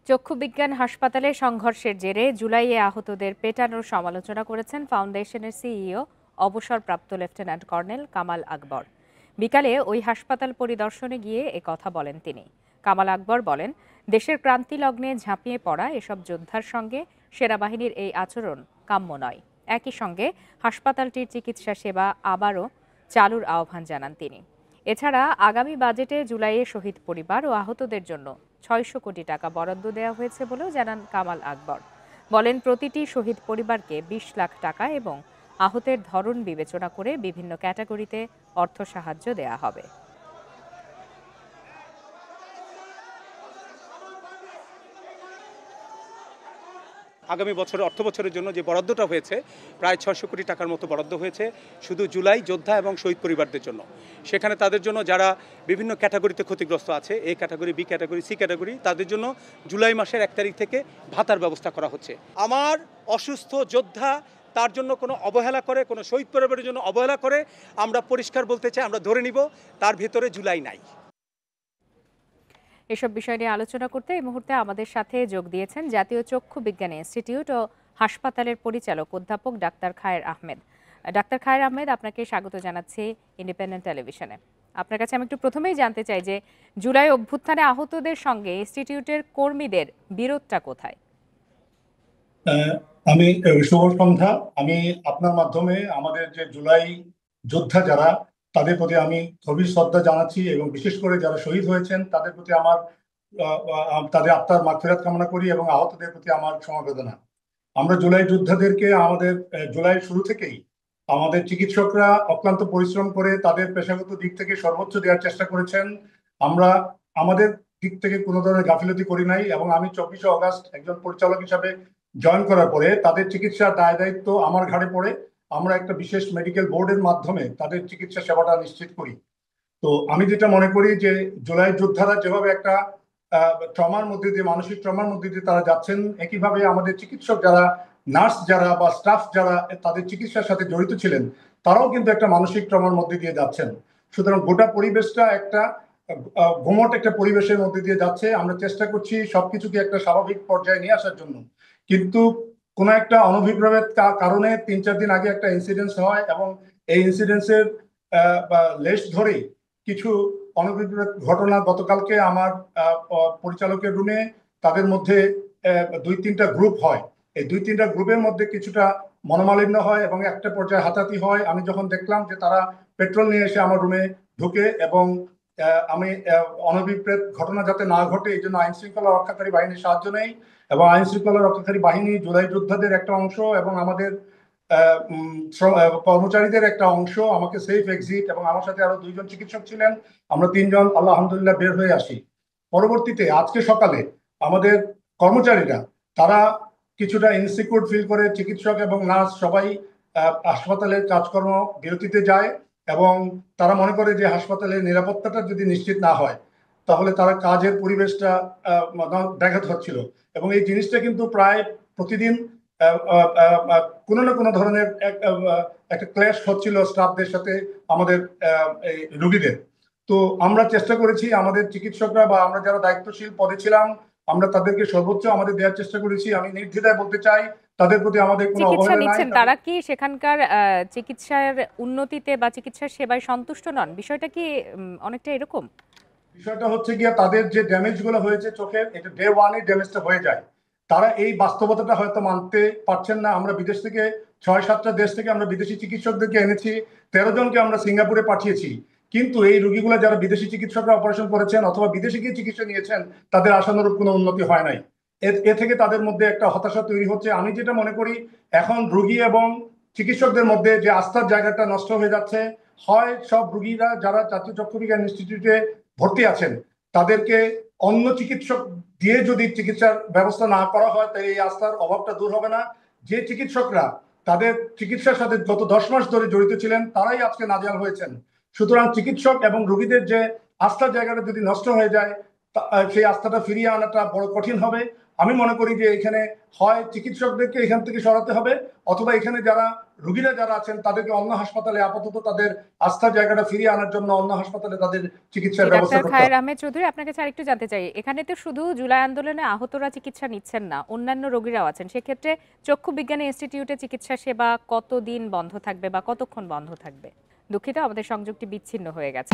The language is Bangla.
চক্ষু বিজ্ঞান হাসপাতালে সংঘর্ষের জেরে জুলাইয়ে আহতদের পেটানোর সমালোচনা করেছেন ফাউন্ডেশনের সিইও অবসরপ্রাপ্ত লেফটেন্যান্ট কর্নেল কামাল আকবর। বিকালে ওই হাসপাতাল পরিদর্শনে গিয়ে কথা বলেন তিনি। কামাল আকবর বলেন, দেশের ক্রান্তি লগ্নে ঝাঁপিয়ে পড়া এসব যোদ্ধার সঙ্গে সেনাবাহিনীর এই আচরণ কাম্য নয়। একই সঙ্গে হাসপাতালটির চিকিৎসা সেবা আবারও চালুর আহ্বান জানান তিনি। এছাড়া আগামী বাজেটে জুলাইয়ে শহীদ পরিবার ও আহতদের জন্য ৬০০ কোটি টাকা বরাদ্দ দেওয়া হয়েছে বলেও জানান কামাল আকবর। বলেন, প্রতিটি শহীদ পরিবারকে ২০ লাখ টাকা এবং আহতের ধরন বিবেচনা করে বিভিন্ন ক্যাটাগরিতে অর্থ সাহায্য দেওয়া হবে। আগামী বছরের অর্থ বছরের জন্য যে বরাদ্দটা হয়েছে প্রায় ৬০০ কোটি টাকার মতো বরাদ্দ হয়েছে শুধু জুলাই যোদ্ধা এবং শহীদ পরিবারদের জন্য। সেখানে তাদের জন্য যারা বিভিন্ন ক্যাটাগরিতে ক্ষতিগ্রস্ত আছে, A category, B category, C category, তাদের জন্য জুলাই মাসের ১ তারিখ থেকে ভাতার ব্যবস্থা করা হচ্ছে। আমার অসুস্থ যোদ্ধা তার জন্য কোনো অবহেলা করে, কোনো শহীদ পরিবারের জন্য অবহেলা করে, আমরা পরিষ্কার বলতে চাই, আমরা ধরে নিব তার ভেতরে জুলাই নাই। এসব বিষয় নিয়ে আলোচনা করতে এই মুহূর্তে আমাদের সাথে যোগ দিয়েছেন জাতীয় চক্ষু বিজ্ঞান ইনস্টিটিউট ও হাসপাতালের পরিচালক অধ্যাপক ডাক্তার খায়ের আহমেদ। ডাক্তার খায়ের আহমেদ, আপনাকে স্বাগত জানাচ্ছি ইন্ডিপেন্ডেন্ট টেলিভিশনে। আপনার কাছে আমি একটু প্রথমেই জানতে চাই যে জুলাই অভ্যুত্থানে আহতদের সঙ্গে ইনস্টিটিউটের কর্মীদের বিরোধটা কোথায়? আমি শুভ সন্ধ্যা। আমি আপনার মাধ্যমে আমাদের যে জুলাই যোদ্ধা যারা, তাদের প্রতি আমি গভীর শ্রদ্ধা জানাচ্ছি এবং বিশেষ করে যারা শহীদ হয়েছেন তাদের প্রতি আমার তাদের আত্মার মাগফিরাত কামনা করি এবং আহতদের প্রতি আমার সমবেদনা। আমরা জুলাই যোদ্ধাদেরকে আমাদের জুলাই শুরু থেকেই আমাদের চিকিৎসকরা অক্লান্ত পরিশ্রম করে তাদের পেশাগত দিক থেকে সর্বোচ্চ দেওয়ার চেষ্টা করেছেন। আমরা আমাদের দিক থেকে কোনো ধরনের গাফিলতি করি নাই এবং আমি ২৪শে অগাস্ট একজন পরিচালক হিসাবে জয়েন করার পরে তাদের চিকিৎসার দায় দায়িত্ব আমার ঘাড়ে পড়ে আমরা একটা বিশেষ মেডিকেল বোর্ডের মাধ্যমে তাদের চিকিৎসা সেবাটা নিশ্চিত করি। তো আমি যেটা মনে করি যে জুলাই যোদ্ধারা যেভাবে একটা ট্রমার মধ্যে দিয়ে, মানসিক ট্রমার মধ্যে দিয়ে তারা যাচ্ছেন, একইভাবে আমাদের চিকিৎসক যারা, নার্স যারা বা স্টাফ যারা তাদের চিকিৎসার সাথে জড়িত ছিলেন, তারাও কিন্তু একটা মানসিক ট্রমার মধ্যে দিয়ে যাচ্ছেন। সুতরাং গোটা পরিবেশটা একটা ঘুমট একটা পরিবেশের মধ্যে দিয়ে যাচ্ছে। আমরা চেষ্টা করছি সবকিছুকে একটা স্বাভাবিক পর্যায়ে নিয়ে আসার জন্য, কিন্তু কোনো একটা অনভিপ্রেত কারণে ৩-৪ দিন আগে একটা ইনসিডেন্স হয় এবং এই ইনসিডেন্সের লেশ ধরে কিছু অনভিপ্রেত ঘটনা গতকালকে আমার পরিচালকের রুমে তাদের মধ্যে ২-৩টা গ্রুপ হয়। এই ২-৩টা গ্রুপের মধ্যে কিছুটা মনোমালিন্য হয় এবং একটা পর্যায়ে হাতাহাতি হয়। আমি যখন দেখলাম যে তারা পেট্রোল নিয়ে এসে আমার রুমে ঢুকে এবং আমি অনভিপ্রেত ঘটনা যাতে না ঘটে এই জন্য আইন শৃঙ্খলা রক্ষাকারী বাহিনীর সাহায্য নেই এবং আইন শৃঙ্খলা রক্ষাকারী বাহিনী জুলাই যোদ্ধাদের একটা অংশ এবং আমাদের কর্মচারীদের একটা অংশ আমাকে সেফ এক্সিট এবং আমার সাথে আরো ২জন চিকিৎসক ছিলেন, আমরা ৩জন আলহামদুলিল্লাহ বের হয়ে আসি। পরবর্তীতে আজকে সকালে আমাদের কর্মচারীরা তারা কিছুটা ইনসিকিউর ফিল করে চিকিৎসক এবং নার্স সবাই হাসপাতালের কাজকর্ম বিরতিতে যায় এবং তারা মনে করে যে হাসপাতালের নিরাপত্তাটা যদি নিশ্চিত না হয় তাহলে তারা কাজের পরিবেশটা ব্যাঘাত হচ্ছিল এবং এই জিনিসটা কিন্তু প্রায় প্রতিদিন কোনো না কোনো ধরনের একটা ক্ল্যাশ হচ্ছিল স্টাফদের সাথে আমাদের রোগীদের। তো আমরা চেষ্টা করেছি, আমাদের চিকিৎসকরা বা আমরা যারা দায়িত্বশীল পদে ছিলাম আমরা তাদেরকে সর্বোচ্চ আমাদের দেওয়ার চেষ্টা করেছি। আমি নির্দ্বিধায় বলতে চাই তাদের প্রতি আমাদের কোনো অবহেলা নাই। তারা কি সেখানকার চিকিৎসার উন্নতিতে বা চিকিৎসার সেবায় সন্তুষ্ট নন? বিষয়টা কি অনেকটা এরকম? বিষয়টা হচ্ছে গিয়ে তাদের যে ড্যামেজ গুলো হয়েছে চোখের, এটা ডে ওয়ানে ড্যামেজটা হয়ে যায়। তারা এই বাস্তবতাটা হয়তো মানতে পারছেন না। আমরা বিদেশ থেকে ৬-৭টা দেশ থেকে আমরা বিদেশি চিকিৎসকদেরকে এনেছি, ১৩ জনকে আমরা সিঙ্গাপুরে পাঠিয়েছি, কিন্তু এই রোগীগুলো যারা বিদেশি চিকিৎসকরা অপারেশন করেছেন অথবা বিদেশে গিয়ে চিকিৎসা নিয়েছেন তাদের আশানুরূপ কোনো উন্নতি হয় নাই। এ থেকে তাদের মধ্যে একটা হতাশা তৈরি হচ্ছে। আমি যেটা মনে করি এখন রোগী এবং চিকিৎসকদের মধ্যে যে আস্থার জায়গাটা নষ্ট হয়ে যাচ্ছে, হয় সব রোগীরা যারা জাতীয় চক্ষু বিজ্ঞান ইনস্টিটিউটে ভর্তি আছেন তাদেরকে অন্য চিকিৎসক দিয়ে যদি চিকিৎসার ব্যবস্থা না করা হয় তাহলে এই আস্থার অভাবটা দূর হবে না। যে চিকিৎসকরা তাদের চিকিৎসার সাথে গত ১০ মাস ধরে জড়িত ছিলেন তারাই আজকে নাজেহাল হয়েছেন। সুতরাং চিকিৎসক এবং রোগীদের যে আস্থার জায়গাটা যদি নষ্ট হয়ে যায় সেই আস্থাটা ফিরিয়ে আনাটা বড় কঠিন হবে। আমি মনে করি যে এখানে হয় চিকিৎসকদেরকে এখান থেকে সরাতে হবে অথবা এখানে যারা রোগীরা যারা আছেন তাদেরকে অন্য হাসপাতালে আপাতত তাদের আস্থার জায়গাটা ফিরিয়ে আনার জন্য অন্য হাসপাতালে তাদের চিকিৎসার ব্যবস্থা ডাক্তার করতে খায়ের হবে। আহমেদ চৌধুরী, আপনার কাছে আরেকটু জানতে চাই, এখানে তো শুধু জুলাই আন্দোলনে আহতরা চিকিৎসা নিচ্ছেন না, অন্যান্য রোগীরাও আছেন। সেক্ষেত্রে চক্ষু বিজ্ঞান ইনস্টিটিউটে চিকিৎসা সেবা কতদিন বন্ধ থাকবে বা কতক্ষণ বন্ধ থাকবে? দুঃখিত, আমাদের সংযোগটি বিচ্ছিন্ন হয়ে গেছে।